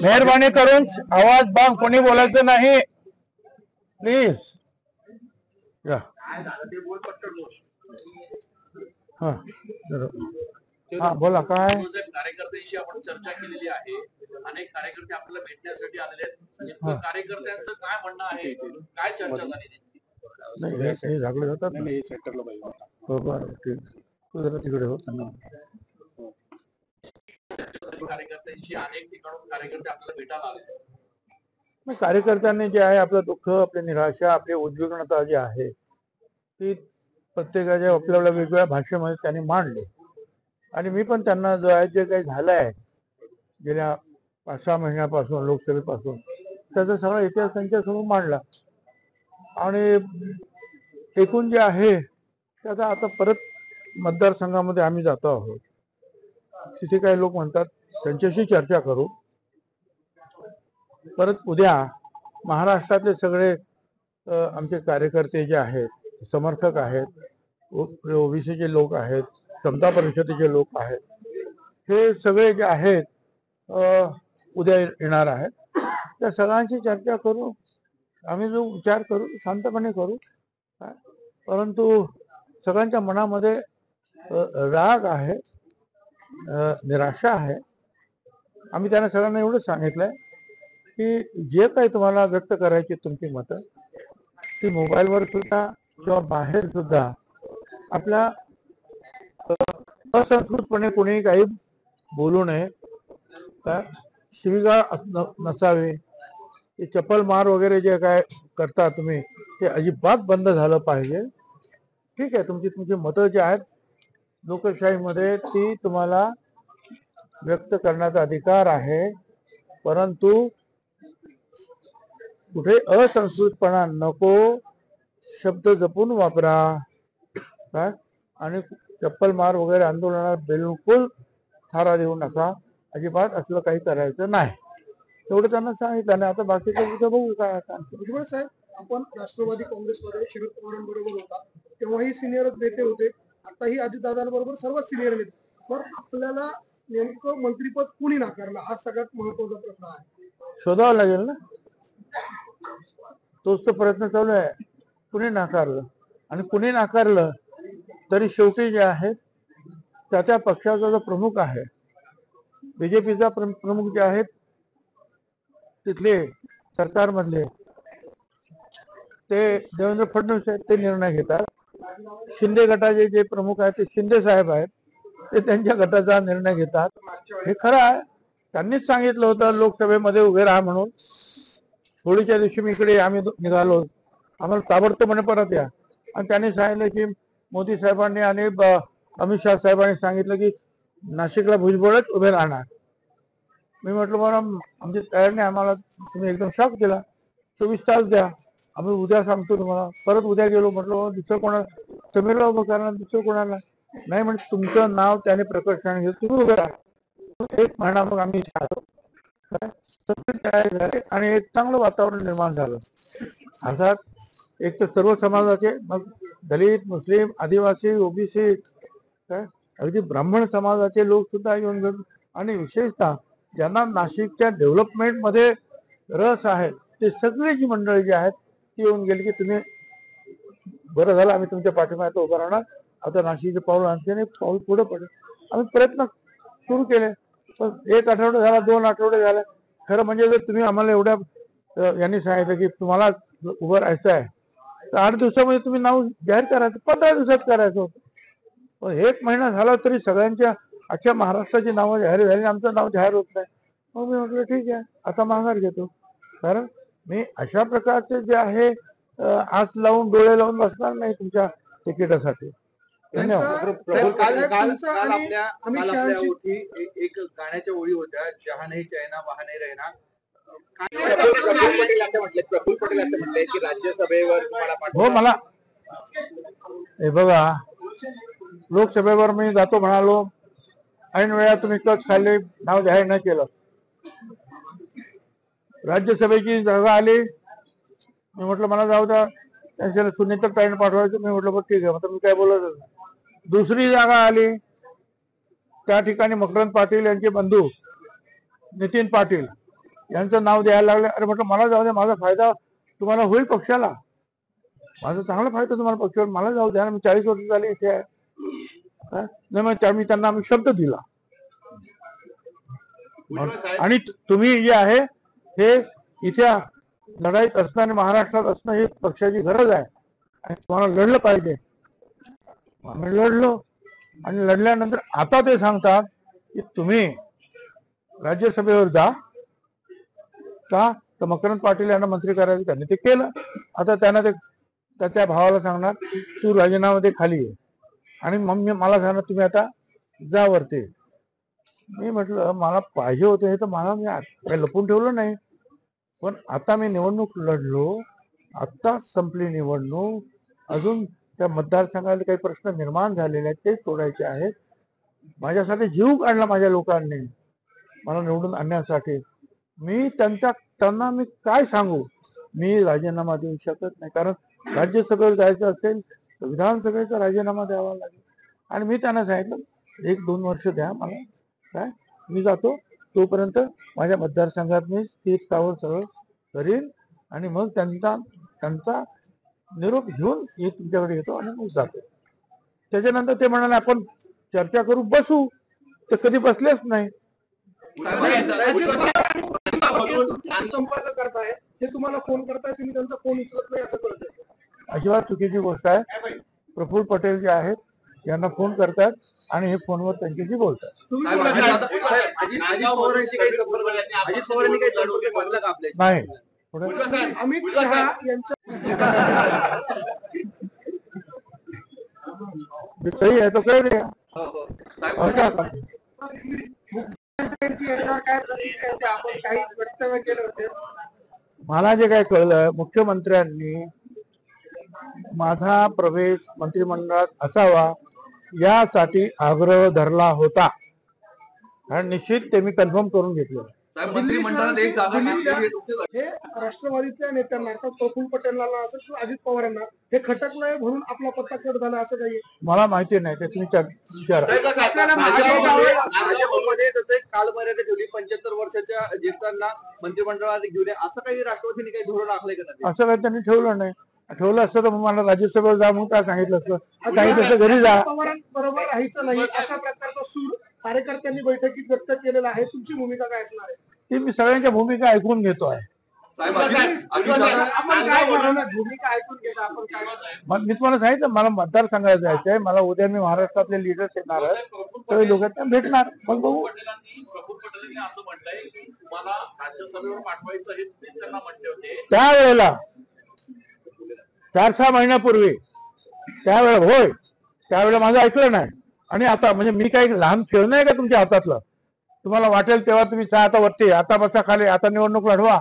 मेहरबानी करून आवाज बांग कोणी बोलायचं नाही प्लीज. हा बोला. काय कार्यकर्त्यांशी आपण चर्चा केलेली आहे. अनेक कार्यकर्ते आपल्याला भेटण्यासाठी आलेले आहेत. कार्यकर्त्यांचं काय म्हणणं आहे, काय चर्चा झाली? नाही झाकले जातात तिकडे होत ना. कार्यकर्त्यांशी अनेक ठिकाणून कार्यकर्ते आपल्याला भेटायला आले. कार्यकर्त्यांनी जे आहे आपलं दुःख, आपली निराशा, आपली उद्विग्नता जी आहे ती प्रत्येकाच्या आपल्या वेगवेगळ्या भाषेमध्ये त्यांनी मांडली. आणि मी पण त्यांना जो आहे जे काही झालं आहे गेल्या 5-6 महिन्यापासून लोकसभेपासून त्याचा सगळा इतिहास त्यांच्यासमोर मांडला. आणि एकूण जे आहे त्याचा आता परत मतदारसंघामध्ये आम्ही जातो आहोत. तिथे काही लोक म्हणतात त्यांच्याशी चर्चा करू. परत उद्या महाराष्ट्रातले सगळे आमचे कार्यकर्ते जे आहेत, समर्थक आहेत, ओबीसीचे लोक आहेत, समता परिषदेचे लोक आहेत, हे सगळे जे आहेत उद्या येणार आहेत. त्या सगळ्यांची चर्चा करू. आम्ही जो विचार करू शांतपणे करू. परंतु सगळ्यांच्या मनामध्ये राग आहे, निराशा आहे. आम्ही त्यांना सगळ्यांना एवढंच सांगितलंय की जे काही तुम्हाला व्यक्त करायची तुमची मतं ती मोबाईलवर सुद्धा किंवा बाहेर सुद्धा आपल्या असंस्कृतपणे कोणी काही बोलू नये, शिवीगाळ नसावे. ते चप्पल मार वगैरे जे काय करता तुम्ही ते अजिबात बंद झालं पाहिजे. ठीक आहे, तुमची मतं जी आहेत लोकशाहीमध्ये ती तुम्हाला व्यक्त करण्याचा अधिकार आहे. परंतु कुठे असंस्कृतपणा नको, शब्द जपून वापरा. काय आणि चप्पल मार वगैरे आंदोलनात बिलकुल थारा देऊ नका. अजिबात असलं काही करायचं नाही. एवढं त्यांना सांगितलं. आणि आता बाकीचं तिथं बघू काय. भुजबळ साहेब, आपण राष्ट्रवादी काँग्रेसमध्ये शरद पवारांबरोबर होता तेव्हाही सिनियर नेते होते, आताही अजितदादांबरोबर सर्वात सिनियर नेते. पण आपल्याला नेमकं मंत्रीपद कुणी नाकारलं हा सगळ्यात महत्वाचा प्रश्न आहे. शोधावं लागेल ना, तोच तो प्रयत्न चालू आहे. कुणी नाकारलं आणि कुणी नाकारलं तरी शेवटी जे आहे त्या पक्षाचा जो प्रमुख आहे, बीजेपीचा प्रमुख जे आहेत तिथले सरकारमधले ते देवेंद्र फडणवीस आहेत, ते निर्णय घेतात. शिंदे गटाचे जे प्रमुख आहेत ते शिंदे साहेब आहेत, ते त्यांच्या गटाचा निर्णय घेतात. हे खरं आहे. त्यांनीच सांगितलं होतं लोकसभेमध्ये उभे राहा म्हणून. होळीच्या दिवशी मी इकडे आम्ही निघालो, आम्हाला ताबडतोब परत या. आणि त्यांनी सांगितलं की मोदी साहेबांनी आणि अमित शाह साहेबांनी सांगितलं की नाशिकला भुजबळच उभे राहणार. मी म्हटलं बरं आमची तयारी नाही, आम्हाला तुम्ही एकदम शॉक दिला. 24 तास द्या, आम्ही उद्या सांगतो तुम्हाला. परत उद्या गेलो, म्हटलं दुसरं कोणाला समीरला उभं करणार, दुसरं कोणाला नाही. म्हणजे तुमचं नाव त्याने प्रकर्षाने घेतलं, तुम्ही उभे राहा. 1 महिना मग आम्ही आलो आणि एक चांगलं वातावरण निर्माण झालं. अर्थात एक तर सर्व समाजाचे, मग दलित, मुस्लिम, आदिवासी, ओबीसी, अगदी ब्राह्मण समाजाचे लोक सुद्धा येऊन गेले. आणि विशेषतः ज्यांना नाशिकच्या डेव्हलपमेंट मध्ये रस आहे ते सगळी जी मंडळी जी आहेत ती येऊन गेली की तुम्ही बरं झालं, आम्ही तुमच्या पाठीमागे उभं राहणार. आता नाशिकचे पाऊल आणखी पाऊल पुढे पडेल. आम्ही प्रयत्न सुरू केले. पण 1 आठवडा झाला, 2 आठवडे झाले. खरं म्हणजे जर तुम्ही आम्हाला एवढ्या यांनी सांगितलं की तुम्हाला उभं राहायचं आहे तर 8 दिवसामध्ये तुम्ही नाव जाहीर करायचं, 15 दिवसात करायचं होतं. पण 1 महिना झाला तरी सगळ्यांच्या अख्ख्या महाराष्ट्राची नावं जाहीर झाली, आमचं नाव जाहीर होत नाही. मग मी म्हटलं ठीक आहे, आता माघार घेतो. कारण मी अशा प्रकारचे जे आहे आस लावून डोळे लावून बसणार नाही तुमच्या तिकिटासाठी. धन्यवाद. एक गाण्याच्या ओळी होत्या, जहा नाही चैना वहा नाही रहना. प्रफुल्ल पटेल असं म्हटलंय की राज्यसभेवर हो मला हे बघा, लोकसभेवर मी जातो म्हणालो, ऐन वेळा तुम्ही कच खाल्ले, नाव जाहीर नाही केलं. राज्यसभेची जागा आली, मी म्हटलं मला जाऊ द्या, त्यांच्या सुनीता ताईने पाठवायचं. मी म्हटलं बघ ठीक आहे, मी काय बोलत. दुसरी जागा आली, त्या ठिकाणी मकरंद पाटील यांचे बंधू नितीन पाटील यांचं नाव द्यायला लागले. अरे म्हटलं मला जाऊ द्या, माझा फायदा तुम्हाला होईल पक्षाला, माझा चांगला फायदा तुम्हाला पक्षाला, मला जाऊ द्या. मी 40 वर्ष झाले इथे आहे. नाही मग मी त्यांना आम्ही शब्द दिला. आणि तुम्ही जे आहे हे इथे लढाईत असणं आणि महाराष्ट्रात असणं ही पक्षाची गरज आहे आणि तुम्हाला लढलं पाहिजे. आम्ही लढलो आणि लढल्यानंतर आता ते सांगतात की तुम्ही राज्यसभेवर जा का, तर मकरंद पाटील यांना मंत्री करायचं, त्यांनी ते केलं. आता त्यांना ते त्याच्या भावाला सांगणार तू राजीनामा दे, खाली आहे, आणि मग मला सांगणार तुम्ही आता जा वरती. मी म्हटलं मला पाहिजे होतं हे तर मला मी काही लपून ठेवलं नाही, पण आता मी निवडणूक लढलो, आत्ताच संपली निवडणूक, अजून त्या मतदारसंघात काही प्रश्न निर्माण झालेले आहेत ते सोडायचे आहेत. माझ्यासाठी जीव काढला माझ्या लोकांनी मला निवडून आणण्यासाठी. मी त्यांना मी काय सांगू, मी राजीनामा देऊ शकत नाही, कारण राज्यसभेवर जायचं असेल तर विधानसभेचा राजीनामा द्यावा लागेल. आणि मी त्यांना सांगितलं 1-2 वर्ष द्या मला, काय मी जातो, तोपर्यंत माझ्या मतदारसंघात मी स्थिर स्थावर सगळं करीन आणि मग त्यांचा निरोप घेऊन मी तुमच्याकडे येतो आणि मग जातो. त्याच्यानंतर ते म्हणाले आपण चर्चा करू, बसू, तर कधी बसलेच नाही. संपर्क करताय ते तुम्हाला फोन करताय, तुम्ही त्यांचा फोन उचलत नाही असं कळतंय. अजिबात चुकीची गोष्ट आहे. प्रफुल्ल पटेल जे आहेत यांना फोन करतात आणि हे फोनवर त्यांच्याशी बोलतात. नाही, अमित शहा यांच्या सही आहे तो कह रहे आपण काही वक्तव्य केलं होते. मला जे काय कळलं, मुख्यमंत्र्यांनी माझा प्रवेश मंत्रिमंडळात असावा यासाठी आग्रह धरला होता आणि निश्चित ते मी कन्फर्म करून घेतलं. हे राष्ट्रवादीतल्या नेत्यांना अर्थात प्रफुल्ल पटेलांना असं किंवा अजित पवारांना हे खटकलंय म्हणून आपला पत्ता कट झाला असं काही मला माहिती नाही, ते तुम्ही विचारा. कालमर्यादा ठेवली 75 वर्षाच्या ज्येष्ठांना मंत्रिमंडळात घेऊन असं काही राष्ट्रवादीने काही धोरण आखलंय का? असं काही त्यांनी ठेवलं नाही. ठेवलं असतं तर मला राज्यसभेवर जा म्हणून काय सांगितलं असतं, सांगितलं घरी जा. बरोबर राहायचं नाही अशा प्रकारचा सूर कार्यकर्त्यांनी बैठकीत व्यक्त केलेला आहे. तुमची भूमिका काय असणार आहे? ती मी सगळ्यांच्या भूमिका ऐकून घेतो आहे. आपण काय करणार भूमिका ऐकून घेता आपण काय? मी तुम्हाला सांगितलं मला मतदारसंघात जायचं आहे. मला उद्या मी महाराष्ट्रातले लीडर्स येणार आहेत, सगळे लोक भेटणार, मग बघू. प्रफुल्ल पटेलांनी असं म्हटलंय की तुम्हाला राज्यसभेवर पाठवायचं हे त्यांना म्हटले होते त्यावेळेला 4-6 महिन्यापूर्वी, त्यावेळेला होय, त्यावेळेला माझं ऐकलं नाही. आणि आता म्हणजे मी काही लहान खेळ नाही का तुमच्या हातातलं, तुम्हाला वाटेल तेव्हा तुम्ही आता वरती, आता बसा खाली, आता निवडणूक लढवा,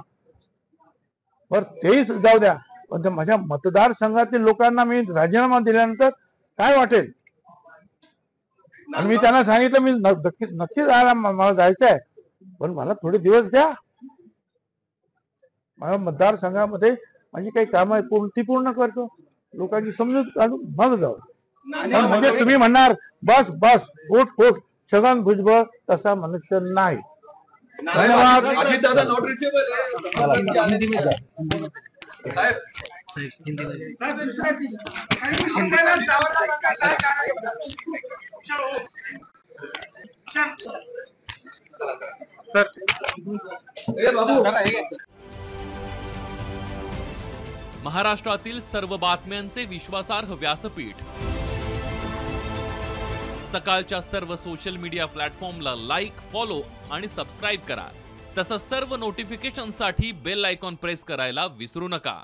बरं तेही जाऊ द्या. पण माझ्या मतदारसंघातील लोकांना मी राजीनामा दिल्यानंतर काय वाटेल. आणि मी त्यांना सांगितलं मी नक्की जायला मला जायचं आहे, पण मला थोडे दिवस द्या. माझ्या मतदारसंघामध्ये माझी काही कामं आहे ती पूर्ण करतो, लोकांची समजूत काढून मग जाऊ. म्हणजे तुम्ही म्हणणार बस बस उठ उठ छगन भुजबळ तसा मनुष्य नाही. धन्यवाद. महाराष्ट्रातील सर्व बातम्यांचे विश्वासार्ह व्यासपीठ, सकाळच्या सर्व सोशल मीडिया प्लॅटफॉर्मला लाईक, फॉलो आणि सबस्क्राईब करा. तसंच सर्व नोटिफिकेशनसाठी बेल आयकॉन प्रेस करायला विसरू नका.